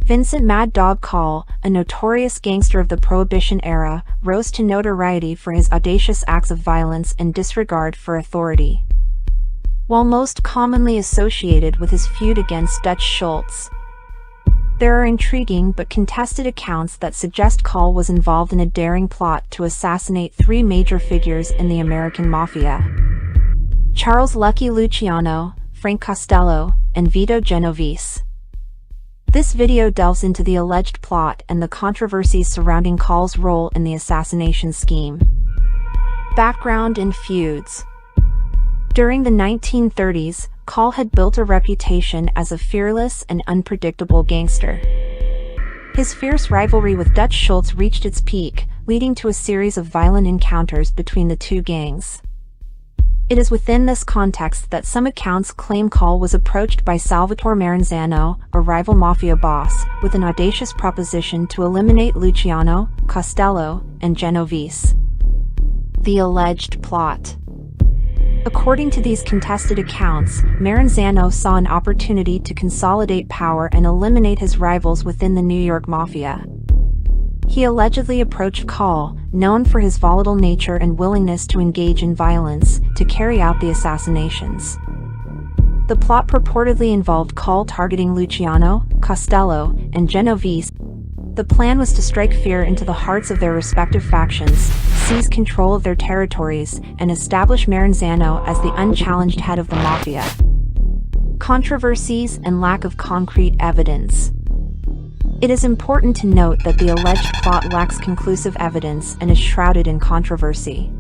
Vincent Mad Dog Coll, a notorious gangster of the Prohibition era, rose to notoriety for his audacious acts of violence and disregard for authority. While most commonly associated with his feud against Dutch Schultz, there are intriguing but contested accounts that suggest Coll was involved in a daring plot to assassinate three major figures in the American Mafia: Charles "Lucky" Luciano, Frank Costello, and Vito Genovese. This video delves into the alleged plot and the controversies surrounding Coll's role in the assassination scheme. Background and feuds. During the 1930s, Coll had built a reputation as a fearless and unpredictable gangster. His fierce rivalry with Dutch Schultz reached its peak, leading to a series of violent encounters between the two gangs. It is within this context that some accounts claim Coll was approached by Salvatore Maranzano, a rival mafia boss, with an audacious proposition to eliminate Luciano, Costello, and Genovese. The alleged plot. According to these contested accounts, Maranzano saw an opportunity to consolidate power and eliminate his rivals within the New York Mafia. He allegedly approached Coll, known for his volatile nature and willingness to engage in violence, to carry out the assassinations. The plot purportedly involved Coll targeting Luciano, Costello, and Genovese. The plan was to strike fear into the hearts of their respective factions, seize control of their territories, and establish Maranzano as the unchallenged head of the mafia. Controversies and lack of concrete evidence. It is important to note that the alleged plot lacks conclusive evidence and is shrouded in controversy.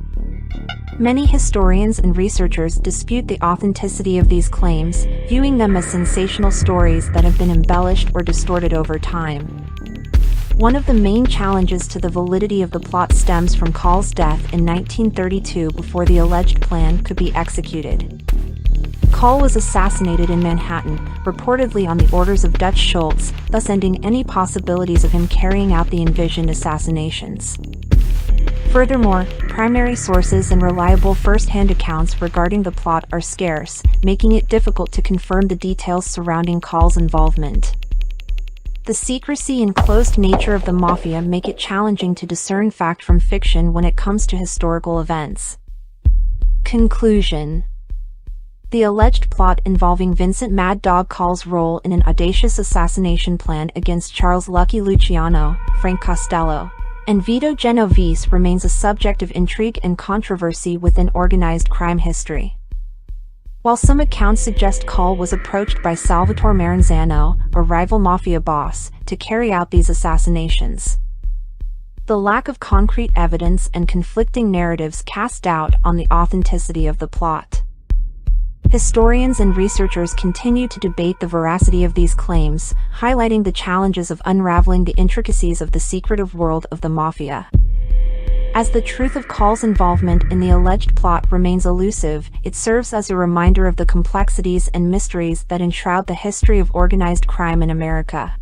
Many historians and researchers dispute the authenticity of these claims, viewing them as sensational stories that have been embellished or distorted over time. One of the main challenges to the validity of the plot stems from Coll's death in 1932 before the alleged plan could be executed. Coll was assassinated in Manhattan, reportedly on the orders of Dutch Schultz, thus ending any possibilities of him carrying out the envisioned assassinations. Furthermore, primary sources and reliable first-hand accounts regarding the plot are scarce, making it difficult to confirm the details surrounding Coll's involvement. The secrecy and closed nature of the mafia make it challenging to discern fact from fiction when it comes to historical events. Conclusion. The alleged plot involving Vincent Mad Dog Coll's role in an audacious assassination plan against Charles "Lucky" Luciano, Frank Costello, and Vito Genovese remains a subject of intrigue and controversy within organized crime history. While some accounts suggest Coll was approached by Salvatore Maranzano, a rival mafia boss, to carry out these assassinations, the lack of concrete evidence and conflicting narratives cast doubt on the authenticity of the plot. Historians and researchers continue to debate the veracity of these claims, highlighting the challenges of unraveling the intricacies of the secretive world of the mafia. As the truth of Coll's involvement in the alleged plot remains elusive, it serves as a reminder of the complexities and mysteries that enshroud the history of organized crime in America.